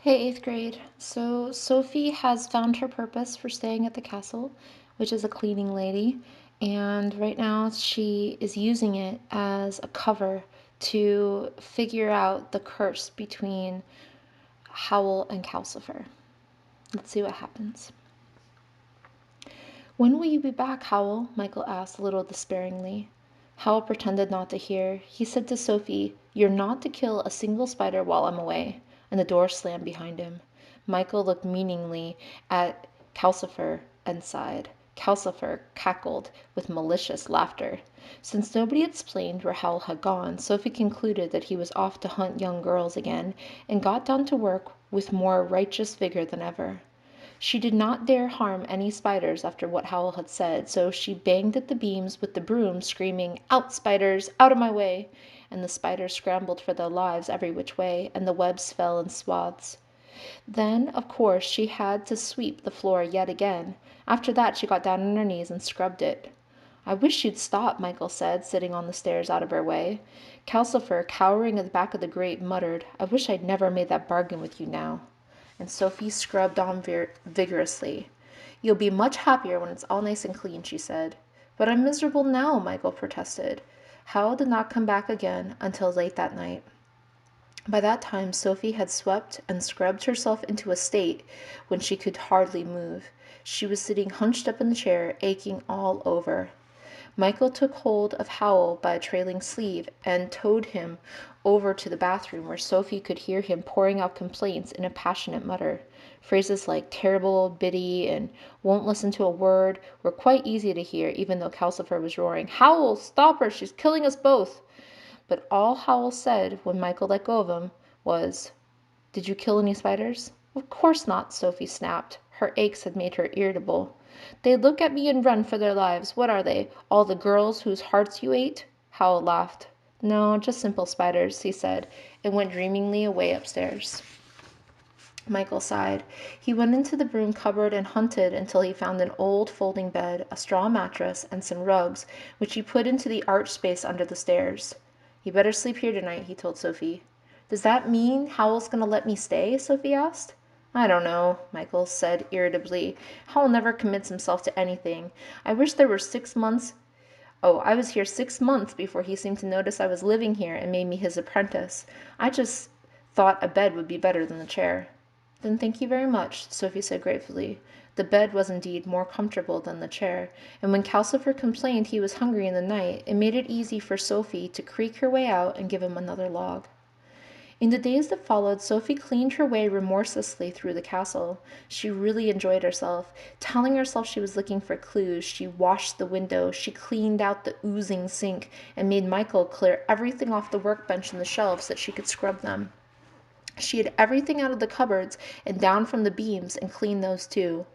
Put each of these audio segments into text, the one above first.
Hey, eighth grade. So Sophie has found her purpose for staying at the castle, which is a cleaning lady, and right now she is using it as a cover to figure out the curse between Howl and Calcifer. Let's see what happens. When will you be back, Howl? Michael asked a little despairingly. Howl pretended not to hear. He said to Sophie, "You're not to kill a single spider while I'm away," and the door slammed behind him. Michael looked meaningly at Calcifer and sighed. Calcifer cackled with malicious laughter. Since nobody explained where Howl had gone, Sophie concluded that he was off to hunt young girls again, and got down to work with more righteous vigor than ever. She did not dare harm any spiders after what Howl had said, so she banged at the beams with the broom, screaming, "Out, spiders! Out of my way!" And the spiders scrambled for their lives every which way, and the webs fell in swaths. Then, of course, she had to sweep the floor yet again. After that she got down on her knees and scrubbed it. "I wish you'd stop," Michael said, sitting on the stairs out of her way. Calcifer, cowering at the back of the grate, muttered, "I wish I'd never made that bargain with you now." And Sophie scrubbed on vigorously. "You'll be much happier when it's all nice and clean," she said. "But I'm miserable now," Michael protested. Hal did not come back again until late that night. By that time Sophie had swept and scrubbed herself into a state when she could hardly move. She was sitting hunched up in the chair, aching all over. Michael took hold of Howl by a trailing sleeve and towed him over to the bathroom, where Sophie could hear him pouring out complaints in a passionate mutter. Phrases like "terrible old biddy" and "won't listen to a word" were quite easy to hear, even though Calcifer was roaring, "Howl, stop her, she's killing us both." But all Howl said when Michael let go of him was, "Did you kill any spiders?" "Of course not," Sophie snapped. Her aches had made her irritable. "They look at me and run for their lives. What are they, all the girls whose hearts you ate?" Howl laughed. "No, just simple spiders," he said, and went dreamingly away upstairs. Michael sighed. He went into the broom cupboard and hunted until he found an old folding bed, a straw mattress, and some rugs, which he put into the arched space under the stairs. "You better sleep here tonight," he told Sophie. "Does that mean Howl's going to let me stay?" Sophie asked. "I don't know," Michael said irritably. "Howl never commits himself to anything. I wish there were 6 months. Oh, I was here 6 months before he seemed to notice I was living here and made me his apprentice. I just thought a bed would be better than the chair." "Then thank you very much," Sophie said gratefully. The bed was indeed more comfortable than the chair, and when Calcifer complained he was hungry in the night, it made it easy for Sophie to creak her way out and give him another log. In the days that followed, Sophie cleaned her way remorselessly through the castle. She really enjoyed herself. Telling herself she was looking for clues, she washed the window, she cleaned out the oozing sink, and made Michael clear everything off the workbench and the shelves so that she could scrub them. She had everything out of the cupboards and down from the beams and cleaned those too.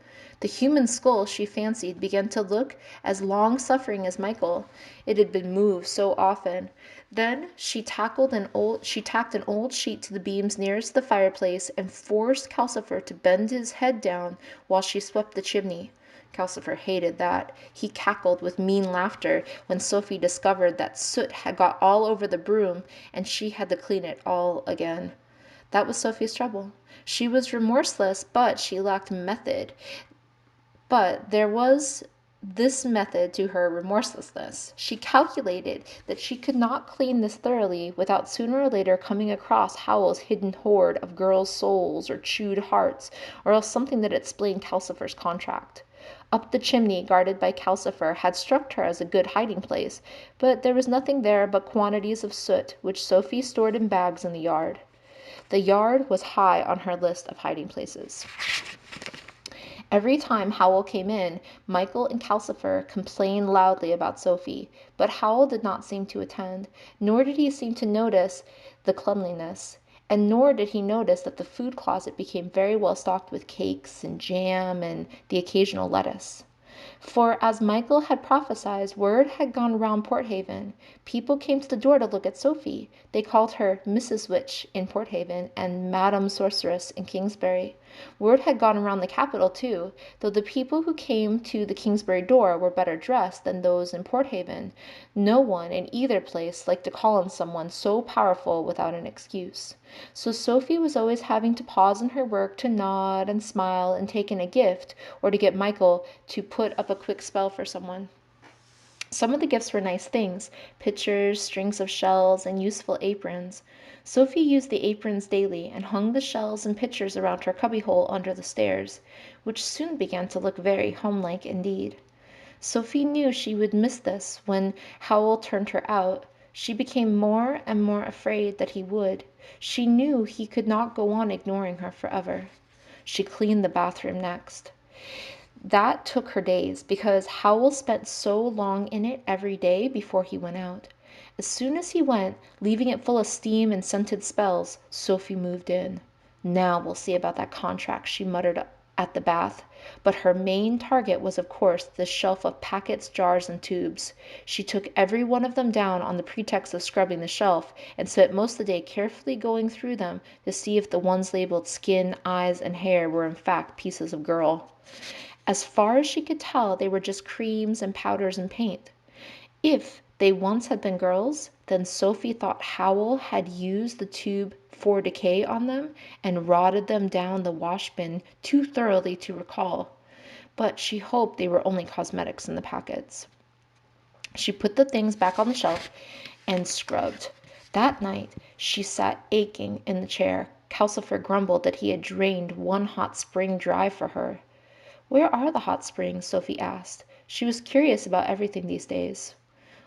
The human skull, she fancied, began to look as long-suffering as Michael. It had been moved so often. Then she tacked an old sheet to the beams nearest the fireplace and forced Calcifer to bend his head down while she swept the chimney. Calcifer hated that. He cackled with mean laughter when Sophie discovered that soot had got all over the broom and she had to clean it all again. That was Sophie's trouble. She was remorseless, but she lacked method. But there was this method to her remorselessness. She calculated that she could not clean this thoroughly without sooner or later coming across Howl's hidden hoard of girls' souls or chewed hearts, or else something that explained Calcifer's contract. Up the chimney, guarded by Calcifer, had struck her as a good hiding place, but there was nothing there but quantities of soot, which Sophie stored in bags in the yard. The yard was high on her list of hiding places. Every time Howl came in, Michael and Calcifer complained loudly about Sophie, but Howl did not seem to attend, nor did he seem to notice the cleanliness, and nor did he notice that the food closet became very well stocked with cakes and jam and the occasional lettuce. For, as Michael had prophesied, word had gone round Porthaven. People came to the door to look at Sophie. They called her Mrs. Witch in Porthaven and Madam Sorceress in Kingsbury. Word had gone around the capital, too. Though the people who came to the Kingsbury door were better dressed than those in Porthaven, no one in either place liked to call on someone so powerful without an excuse. So Sophie was always having to pause in her work to nod and smile and take in a gift, or to get Michael to put up a quick spell for someone. Some of the gifts were nice things: pitchers, strings of shells, and useful aprons. Sophie used the aprons daily and hung the shells and pitchers around her cubbyhole under the stairs, which soon began to look very homelike indeed. Sophie knew she would miss this when Howl turned her out. She became more and more afraid that he would. She knew he could not go on ignoring her forever. She cleaned the bathroom next. That took her days, because Howl spent so long in it every day before he went out. As soon as he went, leaving it full of steam and scented spells, Sophie moved in. Now we'll see about that contract, she muttered at the bath. But her main target was, of course, the shelf of packets, jars, and tubes. She took every one of them down on the pretext of scrubbing the shelf, and spent most of the day carefully going through them to see if the ones labeled skin, eyes, and hair were in fact pieces of girl. As far as she could tell, they were just creams and powders and paint. If they once had been girls, then Sophie thought Howl had used the tube for decay on them and rotted them down the wash bin too thoroughly to recall. But she hoped they were only cosmetics in the packets. She put the things back on the shelf and scrubbed. That night, she sat aching in the chair. Calcifer grumbled that he had drained one hot spring dry for her. "Where are the hot springs?" Sophie asked. She was curious about everything these days.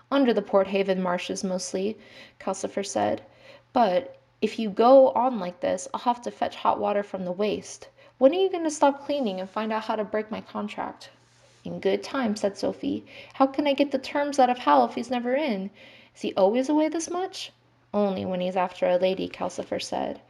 "Under the Port Haven marshes, mostly," Calcifer said. "But if you go on like this, I'll have to fetch hot water from the waste. When are you going to stop cleaning and find out how to break my contract?" "In good time," said Sophie. "How can I get the terms out of Hal if he's never in? Is he always away this much?" "Only when he's after a lady," Calcifer said.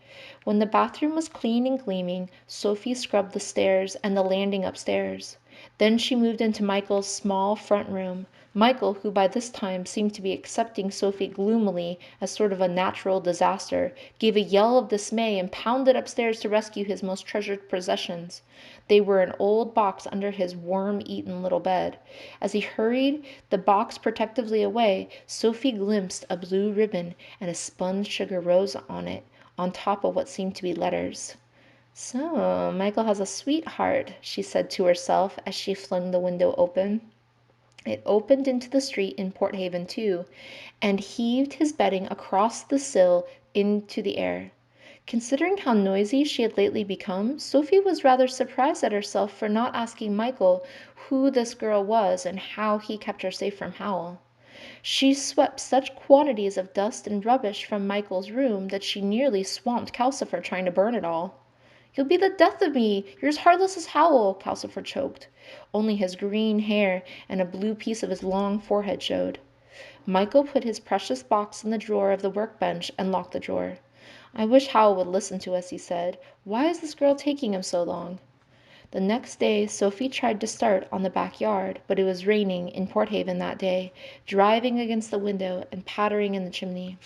When the bathroom was clean and gleaming, Sophie scrubbed the stairs and the landing upstairs. Then she moved into Michael's small front room. Michael, who by this time seemed to be accepting Sophie gloomily as sort of a natural disaster, gave a yell of dismay and pounded upstairs to rescue his most treasured possessions. They were an old box under his worm-eaten little bed. As he hurried the box protectively away, Sophie glimpsed a blue ribbon and a spun sugar rose on it, on top of what seemed to be letters. "So, Michael has a sweetheart," she said to herself as she flung the window open. It opened into the street in Port Haven, too, and heaved his bedding across the sill into the air. Considering how noisy she had lately become, Sophie was rather surprised at herself for not asking Michael who this girl was and how he kept her safe from Howl. She swept such quantities of dust and rubbish from Michael's room that she nearly swamped Calcifer trying to burn it all. "You'll be the death of me! You're as heartless as Howl!" Calcifer choked. Only his green hair and a blue piece of his long forehead showed. Michael put his precious box in the drawer of the workbench and locked the drawer. "I wish Howl would listen to us," he said. "Why is this girl taking him so long?" The next day Sophie tried to start on the backyard, but it was raining in Port Haven that day, driving against the window and pattering in the chimney,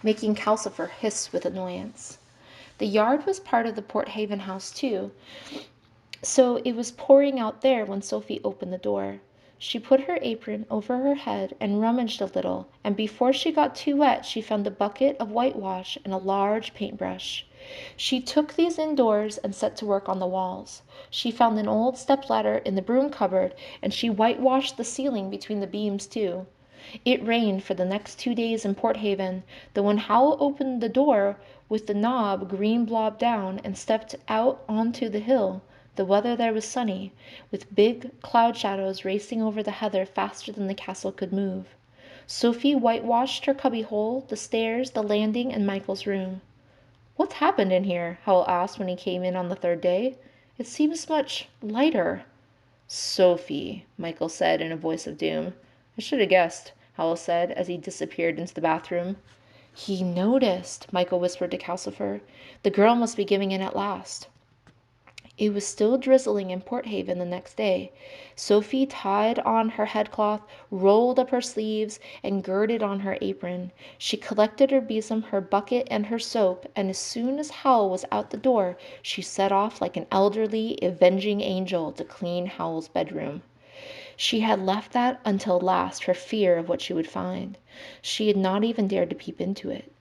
making Calcifer hiss with annoyance. The yard was part of the Port Haven house, too, so it was pouring out there when Sophie opened the door. She put her apron over her head and rummaged a little, and before she got too wet she found a bucket of whitewash and a large paintbrush. She took these indoors and set to work on the walls. She found an old stepladder in the broom cupboard, and she whitewashed the ceiling between the beams, too. It rained for the next 2 days in Port Haven, though when Howl opened the door with the knob green blob down and stepped out onto the hill, the weather there was sunny, with big cloud shadows racing over the heather faster than the castle could move. Sophie whitewashed her cubbyhole, the stairs, the landing, and Michael's room. "What's happened in here?" Howl asked when he came in on the third day. "It seems much lighter." "Sophie," Michael said in a voice of doom. "I should have guessed," Howl said as he disappeared into the bathroom. "He noticed," Michael whispered to Calcifer. "The girl must be giving in at last." It was still drizzling in Port Haven the next day. Sophie tied on her headcloth, rolled up her sleeves, and girded on her apron. She collected her besom, her bucket, and her soap, and as soon as Howl was out the door, she set off like an elderly, avenging angel to clean Howl's bedroom. She had left that until last for fear of what she would find. She had not even dared to peep into it.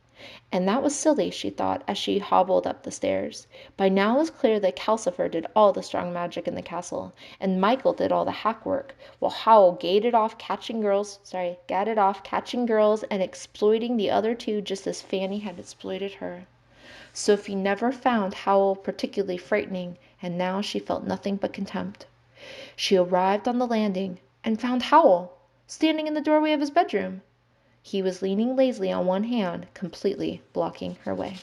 And that was silly, she thought, as she hobbled up the stairs. By now it was clear that Calcifer did all the strong magic in the castle, and Michael did all the hack work, while Howl gadded off catching girls and exploiting the other two just as Fanny had exploited her. Sophie never found Howl particularly frightening, and now she felt nothing but contempt. She arrived on the landing and found Howl standing in the doorway of his bedroom. He was leaning lazily on one hand, completely blocking her way.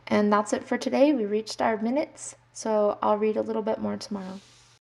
And that's it for today. We reached our minutes, so I'll read a little bit more tomorrow.